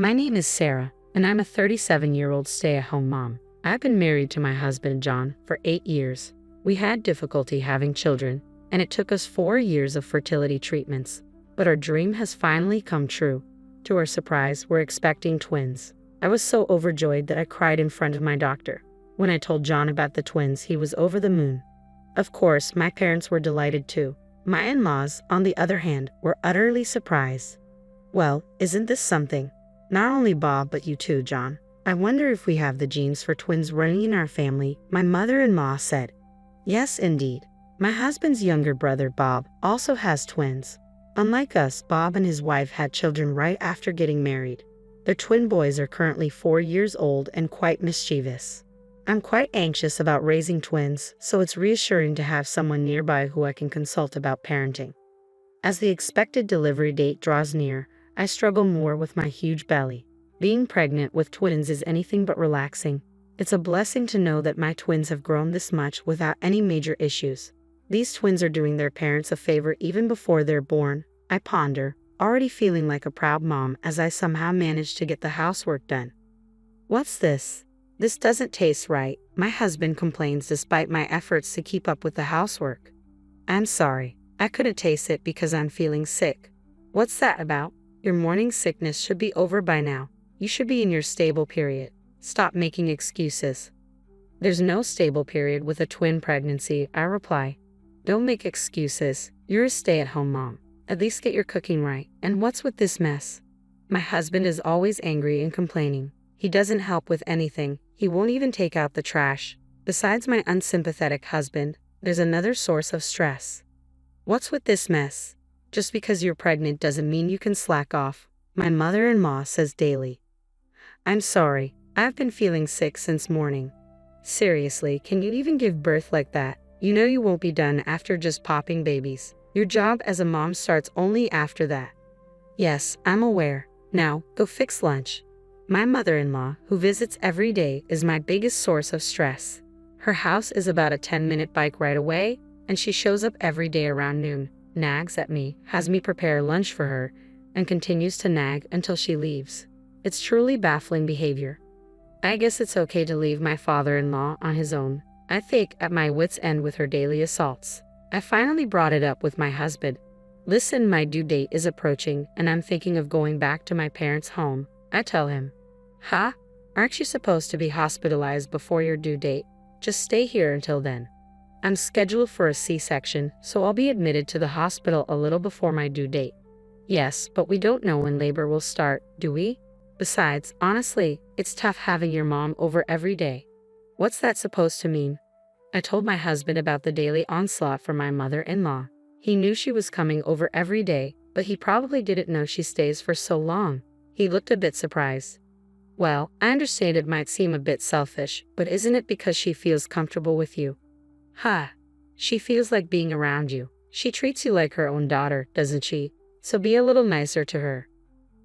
My name is Sarah, and I'm a 37-year-old stay-at-home mom. I've been married to my husband, John, for 8 years. We had difficulty having children, and it took us 4 years of fertility treatments. But our dream has finally come true. To our surprise, we're expecting twins. I was so overjoyed that I cried in front of my doctor. When I told John about the twins, he was over the moon. Of course, my parents were delighted too. My in-laws, on the other hand, were utterly surprised. Well, isn't this something? Not only Bob, but you too, John. I wonder if we have the genes for twins running in our family, my mother-in-law said. Yes, indeed. My husband's younger brother, Bob, also has twins. Unlike us, Bob and his wife had children right after getting married. Their twin boys are currently 4 years old and quite mischievous. I'm quite anxious about raising twins, so it's reassuring to have someone nearby who I can consult about parenting. As the expected delivery date draws near, I struggle more with my huge belly. Being pregnant with twins is anything but relaxing. It's a blessing to know that my twins have grown this much without any major issues. These twins are doing their parents a favor even before they're born, I ponder, already feeling like a proud mom as I somehow managed to get the housework done. What's this? This doesn't taste right, my husband complains despite my efforts to keep up with the housework. I'm sorry, I couldn't taste it because I'm feeling sick. What's that about? Your morning sickness should be over by now. You should be in your stable period. Stop making excuses. There's no stable period with a twin pregnancy, I reply. Don't make excuses. You're a stay-at-home mom. At least get your cooking right. And what's with this mess? My husband is always angry and complaining. He doesn't help with anything. He won't even take out the trash. Besides my unsympathetic husband, there's another source of stress. What's with this mess? Just because you're pregnant doesn't mean you can slack off, my mother-in-law says daily. I'm sorry, I've been feeling sick since morning. Seriously, can you even give birth like that? You know you won't be done after just popping babies. Your job as a mom starts only after that. Yes, I'm aware. Now, go fix lunch. My mother-in-law, who visits every day, is my biggest source of stress. Her house is about a 10-minute bike ride away, and she shows up every day around noon, nags at me, has me prepare lunch for her, and continues to nag until she leaves. It's truly baffling behavior. I guess it's okay to leave my father-in-law on his own. I think at my wit's end with her daily assaults. I finally brought it up with my husband. Listen, my due date is approaching, and I'm thinking of going back to my parents' home. I tell him. Huh? Aren't you supposed to be hospitalized before your due date? Just stay here until then. I'm scheduled for a C-section, so I'll be admitted to the hospital a little before my due date. Yes, but we don't know when labor will start, do we? Besides, honestly, it's tough having your mom over every day. What's that supposed to mean? I told my husband about the daily onslaught from my mother-in-law. He knew she was coming over every day, but he probably didn't know she stays for so long. He looked a bit surprised. Well, I understand it might seem a bit selfish, but isn't it because she feels comfortable with you? Huh. She feels like being around you. She treats you like her own daughter, doesn't she? So be a little nicer to her.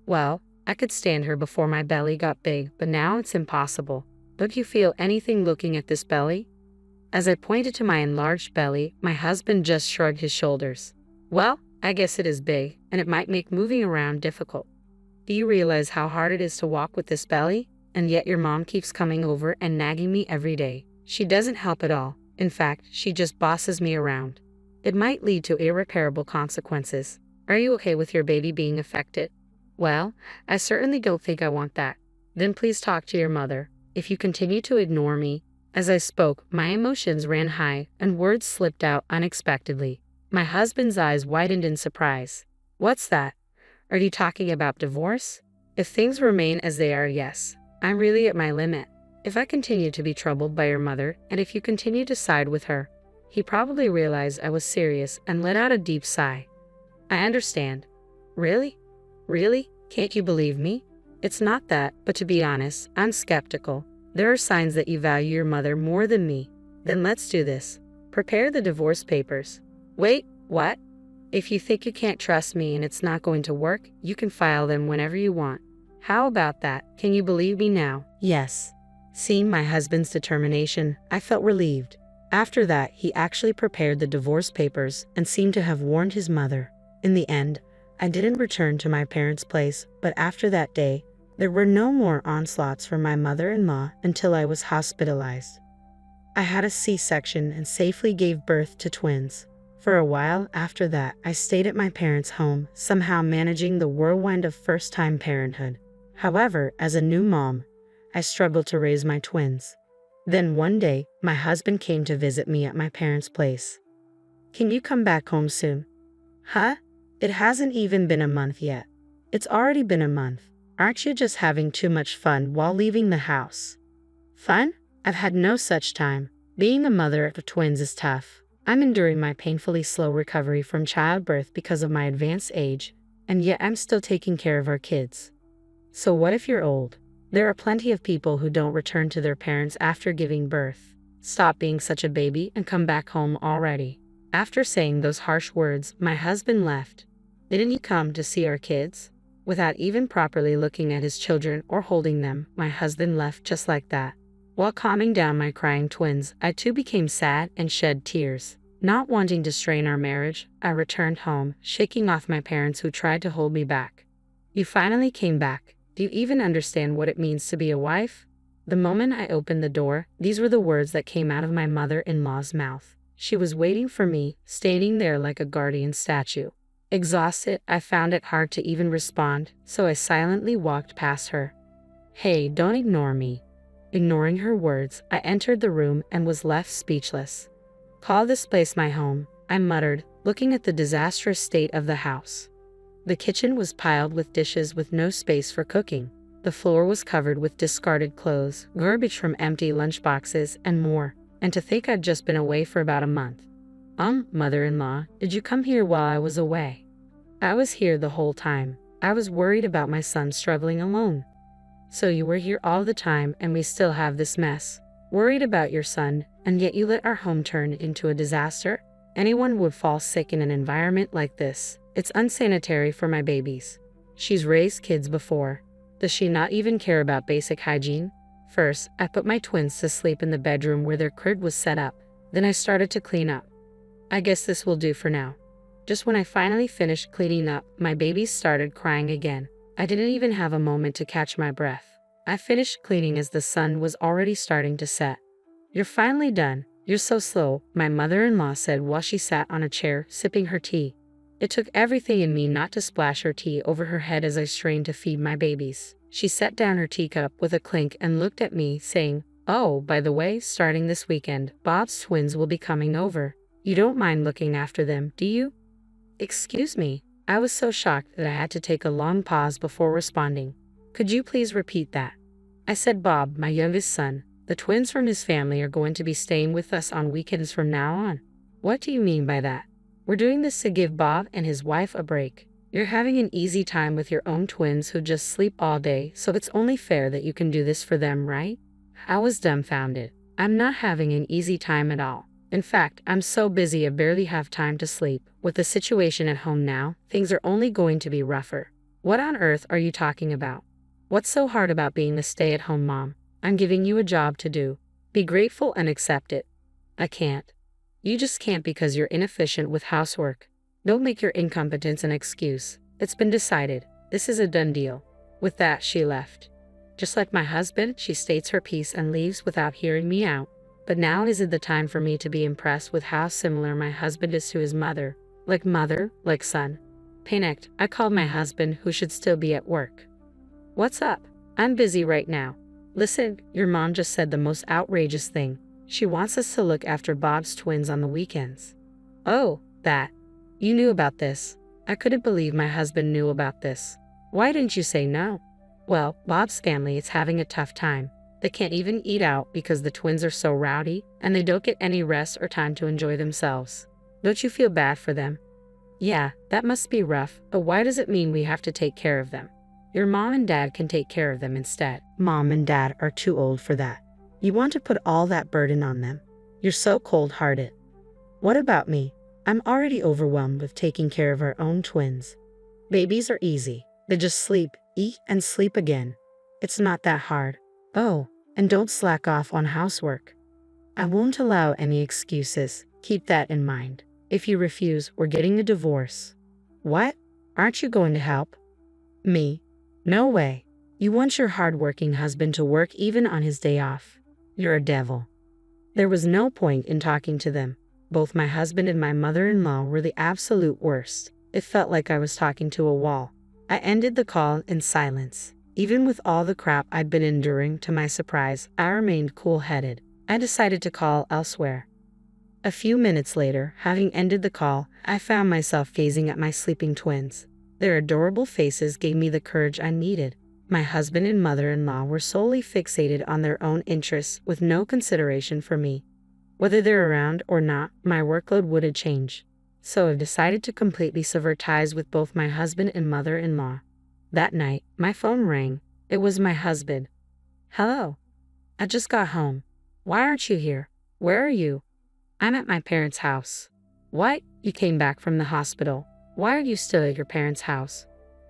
Well, I could stand her before my belly got big, but now it's impossible. Don't you feel anything looking at this belly? As I pointed to my enlarged belly, my husband just shrugged his shoulders. Well, I guess it is big, and it might make moving around difficult. Do you realize how hard it is to walk with this belly? And yet your mom keeps coming over and nagging me every day. She doesn't help at all. In fact, she just bosses me around. It might lead to irreparable consequences. Are you okay with your baby being affected? Well, I certainly don't think I want that. Then please talk to your mother. If you continue to ignore me. As I spoke, my emotions ran high and words slipped out unexpectedly. My husband's eyes widened in surprise. What's that? Are you talking about divorce? If things remain as they are, yes. I'm really at my limit. If I continue to be troubled by your mother, and if you continue to side with her. He probably realized I was serious and let out a deep sigh. I understand. Really? Really? Can't you believe me? It's not that, but to be honest, I'm skeptical. There are signs that you value your mother more than me. Then let's do this. Prepare the divorce papers. Wait, what? If you think you can't trust me and it's not going to work, you can file them whenever you want. How about that? Can you believe me now? Yes. Seeing my husband's determination, I felt relieved. After that, he actually prepared the divorce papers and seemed to have warned his mother. In the end, I didn't return to my parents' place, but after that day, There were no more onslaughts from my mother-in-law until I was hospitalized. I had a C-section and safely gave birth to twins. For a while after that, I stayed at my parents' home, somehow managing the whirlwind of first-time parenthood. However, as a new mom, I struggled to raise my twins. Then one day, my husband came to visit me at my parents' place. "Can you come back home soon?" "Huh? It hasn't even been a month yet." "It's already been a month. Aren't you just having too much fun while leaving the house?" "Fun? I've had no such time. Being a mother of twins is tough. I'm enduring my painfully slow recovery from childbirth because of my advanced age, and yet I'm still taking care of our kids." "So what if you're old? There are plenty of people who don't return to their parents after giving birth. Stop being such a baby and come back home already." After saying those harsh words, my husband left. "Didn't you come to see our kids?" Without even properly looking at his children or holding them, my husband left just like that. While calming down my crying twins, I too became sad and shed tears. Not wanting to strain our marriage, I returned home, shaking off my parents who tried to hold me back. "You finally came back. Do you even understand what it means to be a wife?" The moment I opened the door, these were the words that came out of my mother-in-law's mouth. She was waiting for me, standing there like a guardian statue. Exhausted, I found it hard to even respond, so I silently walked past her. "Hey, don't ignore me." Ignoring her words, I entered the room and was left speechless. "Call this place my home," I muttered, looking at the disastrous state of the house. The kitchen was piled with dishes with no space for cooking. The floor was covered with discarded clothes, garbage from empty lunchboxes, and more. And to think I'd just been away for about a month. Mother-in-law, did you come here while I was away?" "I was here the whole time. I was worried about my son struggling alone." "So you were here all the time and we still have this mess. Worried about your son, and yet you let our home turn into a disaster? Anyone would fall sick in an environment like this. It's unsanitary for my babies." She's raised kids before. Does she not even care about basic hygiene? First, I put my twins to sleep in the bedroom where their crib was set up. Then I started to clean up. I guess this will do for now. Just when I finally finished cleaning up, my babies started crying again. I didn't even have a moment to catch my breath. I finished cleaning as the sun was already starting to set. "You're finally done. You're so slow," my mother-in-law said while she sat on a chair, sipping her tea. It took everything in me not to splash her tea over her head as I strained to feed my babies. She set down her teacup with a clink and looked at me, saying, "Oh, by the way, starting this weekend, Bob's twins will be coming over. You don't mind looking after them, do you?" "Excuse me." I was so shocked that I had to take a long pause before responding. "Could you please repeat that?" I said Bob, my youngest son. The twins from his family are going to be staying with us on weekends from now on. "What do you mean by that?" "We're doing this to give Bob and his wife a break. You're having an easy time with your own twins who just sleep all day, so it's only fair that you can do this for them, right?" I was dumbfounded. I'm not having an easy time at all. In fact, I'm so busy I barely have time to sleep. With the situation at home now, things are only going to be rougher. "What on earth are you talking about? What's so hard about being a stay-at-home mom? I'm giving you a job to do. Be grateful and accept it." "I can't." "You just can't because you're inefficient with housework. Don't make your incompetence an excuse. It's been decided. This is a done deal." With that, she left. Just like my husband, she states her piece and leaves without hearing me out. But now isn't the time for me to be impressed with how similar my husband is to his mother, like son. Panicked, I called my husband, who should still be at work. "What's up? I'm busy right now." "Listen, your mom just said the most outrageous thing. She wants us to look after Bob's twins on the weekends." "Oh, that. You knew about this." I couldn't believe my husband knew about this. "Why didn't you say no?" "Well, Bob's family is having a tough time. They can't even eat out because the twins are so rowdy, and they don't get any rest or time to enjoy themselves. Don't you feel bad for them?" "Yeah, that must be rough, but why does it mean we have to take care of them?" "Your mom and dad can take care of them instead." "Mom and dad are too old for that. You want to put all that burden on them. You're so cold-hearted." "What about me? I'm already overwhelmed with taking care of our own twins. Babies are easy. They just sleep, eat, and sleep again. It's not that hard. Oh, and don't slack off on housework. I won't allow any excuses. Keep that in mind. If you refuse, we're getting a divorce." "What? Aren't you going to help?" "Me? No way. You want your hard-working husband to work even on his day off. You're a devil." There was no point in talking to them. Both my husband and my mother-in-law were the absolute worst. It felt like I was talking to a wall. I ended the call in silence. Even with all the crap I'd been enduring, to my surprise, I remained cool-headed. I decided to call elsewhere. A few minutes later, having ended the call, I found myself gazing at my sleeping twins. Their adorable faces gave me the courage I needed. My husband and mother-in-law were solely fixated on their own interests with no consideration for me. Whether they're around or not, my workload wouldn't change. So I've decided to completely sever ties with both my husband and mother-in-law. That night, my phone rang. It was my husband. "Hello. I just got home. Why aren't you here? Where are you?" "I'm at my parents' house." "What? You came back from the hospital. Why are you still at your parents' house?"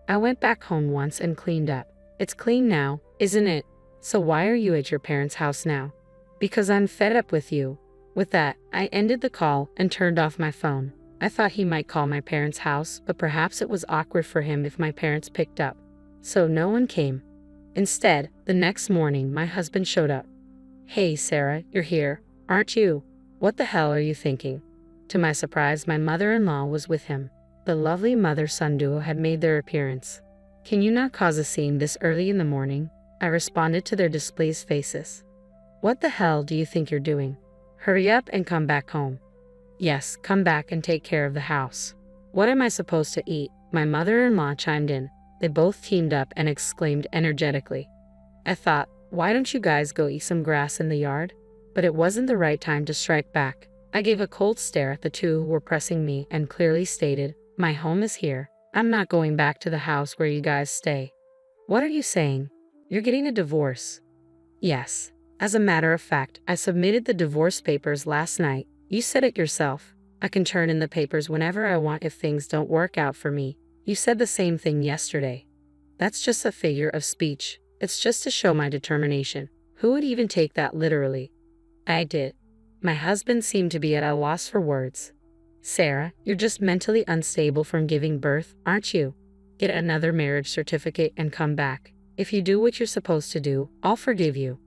"I went back home once and cleaned up. It's clean now, isn't it? So why are you at your parents' house now?" "Because I'm fed up with you." With that, I ended the call and turned off my phone. I thought he might call my parents' house, but perhaps it was awkward for him if my parents picked up. So no one came. Instead, the next morning, my husband showed up. "Hey, Sarah, you're here, aren't you? What the hell are you thinking?" To my surprise, my mother-in-law was with him. The lovely mother-son duo had made their appearance. "Can you not cause a scene this early in the morning?" I responded to their displeased faces. "What the hell do you think you're doing? Hurry up and come back home." "Yes, come back and take care of the house." "What am I supposed to eat?" My mother-in-law chimed in. They both teamed up and exclaimed energetically. I thought, why don't you guys go eat some grass in the yard? But it wasn't the right time to strike back. I gave a cold stare at the two who were pressing me and clearly stated, "My home is here. I'm not going back to the house where you guys stay." "What are you saying? You're getting a divorce?" "Yes. As a matter of fact, I submitted the divorce papers last night. You said it yourself. I can turn in the papers whenever I want if things don't work out for me. You said the same thing yesterday." "That's just a figure of speech. It's just to show my determination. Who would even take that literally?" I did. My husband seemed to be at a loss for words. "Sarah, you're just mentally unstable from giving birth, aren't you? Get another marriage certificate and come back. If you do what you're supposed to do, I'll forgive you."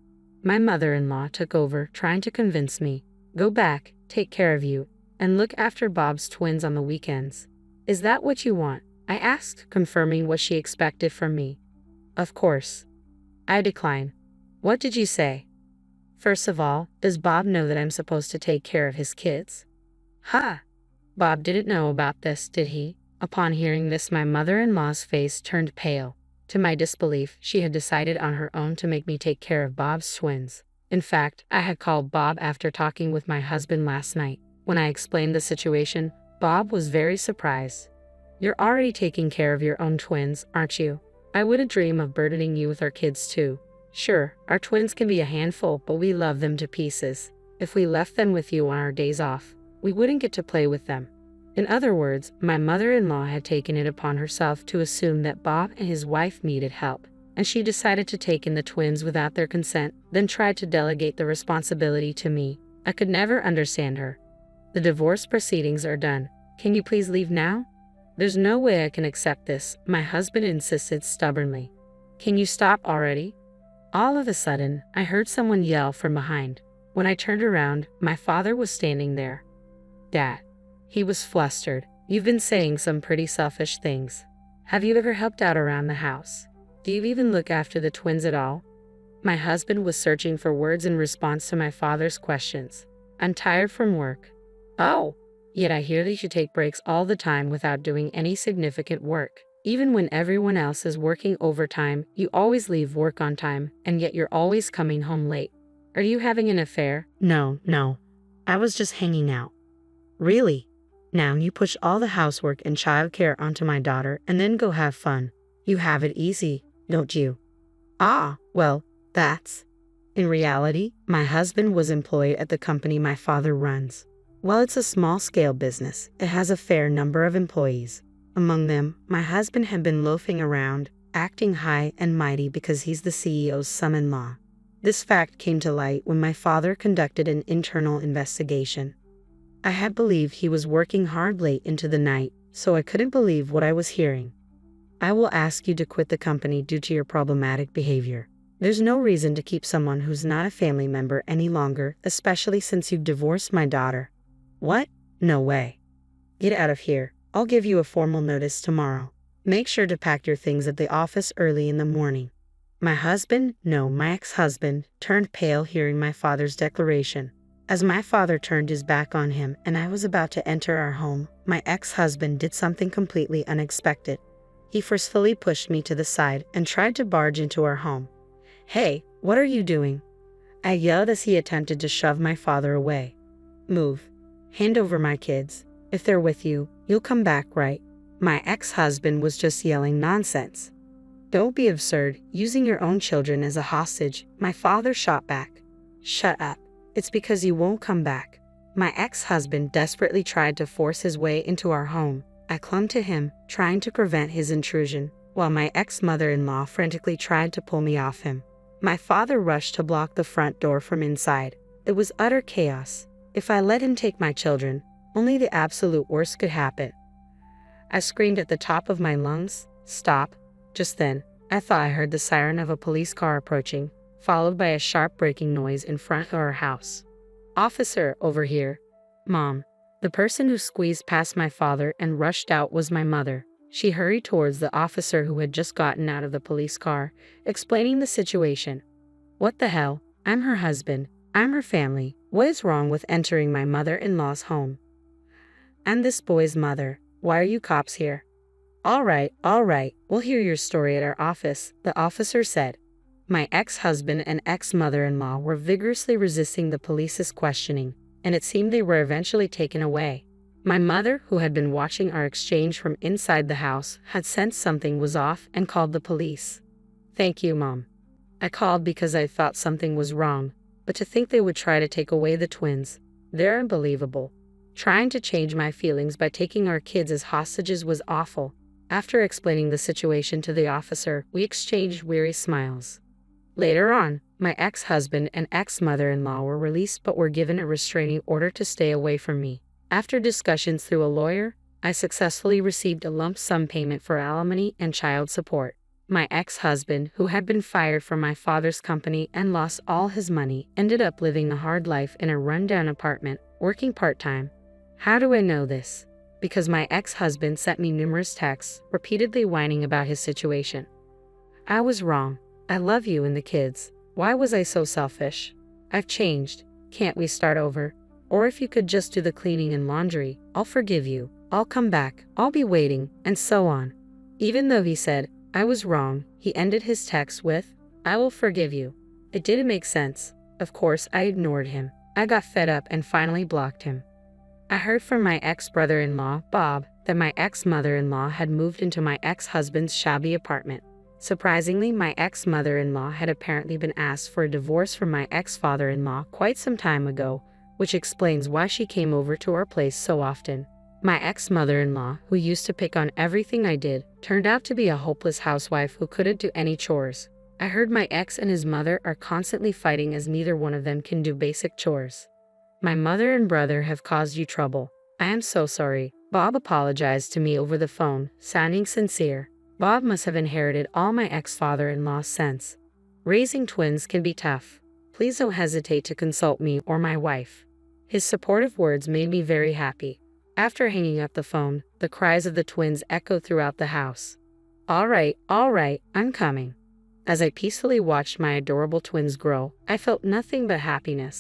My mother-in-law took over, trying to convince me. "Go back, take care of you, and look after Bob's twins on the weekends." "Is that what you want?" I asked, confirming what she expected from me. "Of course." I declined. "What did you say?" "First of all, does Bob know that I'm supposed to take care of his kids?" "Ha! Bob didn't know about this, did he?" Upon hearing this, my mother-in-law's face turned pale. To my disbelief, she had decided on her own to make me take care of Bob's twins. In fact, I had called Bob after talking with my husband last night. When I explained the situation, Bob was very surprised. "You're already taking care of your own twins, aren't you? I wouldn't dream of burdening you with our kids too. Sure, our twins can be a handful, but we love them to pieces. If we left them with you on our days off, we wouldn't get to play with them." In other words, my mother-in-law had taken it upon herself to assume that Bob and his wife needed help, and she decided to take in the twins without their consent, then tried to delegate the responsibility to me. I could never understand her. "The divorce proceedings are done. Can you please leave now?" "There's no way I can accept this," my husband insisted stubbornly. "Can you stop already?" All of a sudden, I heard someone yell from behind. When I turned around, my father was standing there. "Dad." He was flustered. "You've been saying some pretty selfish things. Have you ever helped out around the house? Do you even look after the twins at all?" My husband was searching for words in response to my father's questions. "I'm tired from work." "Oh, yet I hear that you take breaks all the time without doing any significant work. Even when everyone else is working overtime, you always leave work on time, and yet you're always coming home late. Are you having an affair?" No. I was just hanging out." "Really? Now you push all the housework and childcare onto my daughter and then go have fun. You have it easy, don't you?" "Ah, well, that's..." In reality, my husband was employed at the company my father runs. While it's a small-scale business, it has a fair number of employees. Among them, my husband had been loafing around, acting high and mighty because he's the CEO's son-in-law. This fact came to light when my father conducted an internal investigation. I had believed he was working hard late into the night, so I couldn't believe what I was hearing. I will ask you to quit the company due to your problematic behavior. There's no reason to keep someone who's not a family member any longer, especially since you've divorced my daughter." "What? No way. Get out of here. I'll give you a formal notice tomorrow. Make sure to pack your things at the office early in the morning." My ex-husband, turned pale hearing my father's declaration. As my father turned his back on him and I was about to enter our home, my ex-husband did something completely unexpected. He forcefully pushed me to the side and tried to barge into our home. "Hey, what are you doing?" I yelled as he attempted to shove my father away. "Move. Hand over my kids. If they're with you, you'll come back, right?" My ex-husband was just yelling nonsense. "Don't be absurd, using your own children as a hostage," my father shot back. "Shut up. It's because you won't come back." My ex-husband desperately tried to force his way into our home. I clung to him, trying to prevent his intrusion, while my ex-mother-in-law frantically tried to pull me off him. My father rushed to block the front door from inside. It was utter chaos. If I let him take my children, only the absolute worst could happen. I screamed at the top of my lungs, "Stop." Just then, I thought I heard the siren of a police car approaching, followed by a sharp braking noise in front of our house. "Officer, over here." "Mom." The person who squeezed past my father and rushed out was my mother. She hurried towards the officer who had just gotten out of the police car, explaining the situation. "What the hell? I'm her husband. I'm her family. What is wrong with entering my mother-in-law's home? I'm this boy's mother. Why are you cops here?" All right, we'll hear your story at our office," the officer said. My ex-husband and ex-mother-in-law were vigorously resisting the police's questioning, and it seemed they were eventually taken away. My mother, who had been watching our exchange from inside the house, had sensed something was off and called the police. "Thank you, Mom. I called because I thought something was wrong, but to think they would try to take away the twins. They're unbelievable. Trying to change my feelings by taking our kids as hostages was awful." After explaining the situation to the officer, we exchanged weary smiles. Later on, my ex-husband and ex-mother-in-law were released but were given a restraining order to stay away from me. After discussions through a lawyer, I successfully received a lump sum payment for alimony and child support. My ex-husband, who had been fired from my father's company and lost all his money, ended up living a hard life in a rundown apartment, working part-time. How do I know this? Because my ex-husband sent me numerous texts, repeatedly whining about his situation. I was wrong. I love you and the kids. Why was I so selfish? I've changed. Can't we start over? Or if you could just do the cleaning and laundry, I'll forgive you. I'll come back. I'll be waiting, and so on. Even though he said, I was wrong, he ended his text with, "I will forgive you." It didn't make sense. Of course, I ignored him. I got fed up and finally blocked him. I heard from my ex-brother-in-law, Bob, that my ex-mother-in-law had moved into my ex-husband's shabby apartment. Surprisingly, my ex-mother-in-law had apparently been asked for a divorce from my ex-father-in-law quite some time ago, which explains why she came over to our place so often. My ex-mother-in-law, who used to pick on everything I did, turned out to be a hopeless housewife who couldn't do any chores. I heard my ex and his mother are constantly fighting as neither one of them can do basic chores. My mother and brother have caused you trouble. I am so sorry. Bob apologized to me over the phone, sounding sincere. Bob must have inherited all my ex-father-in-law's sense. Raising twins can be tough. Please don't hesitate to consult me or my wife. His supportive words made me very happy. After hanging up the phone, the cries of the twins echoed throughout the house. All right, I'm coming." As I peacefully watched my adorable twins grow, I felt nothing but happiness.